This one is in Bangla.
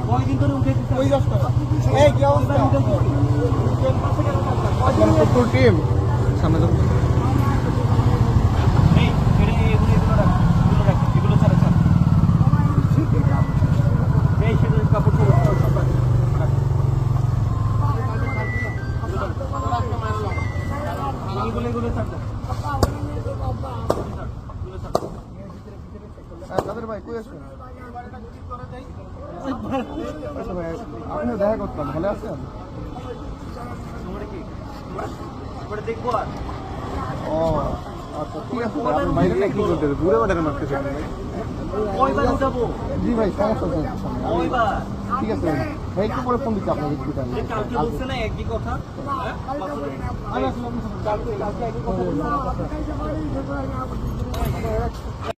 কয়দিন ধরে উঠে ওই 10 টাকা এই কি অবস্থা ফুল টিম সামনে তো এই এগুলো রাখ এগুলো ছাড়া ছাড় এই সেগুলো কাপড় ছাড়া এগুলো ছাড় তাদের ভাই কই আছেন আচ্ছা ভাই আপনি দেখা করতাম ভালো আছেন তোমার কি পরে দেখবো আর ও আচ্ছা ঠিক আছে আপনি বাইরে কি করতে দূরে বাড়ার মারতেছেন ভাই কয়বার উঠাবো জি ভাই সমস্যা নেই কয়বার ঠিক আছে ভাই একটু পরে ফোন দিচ্ছি আপনাকে একটু টাইম কালকে বলছে না একই কথা আমি আসলে কালকে একই কথা বলবো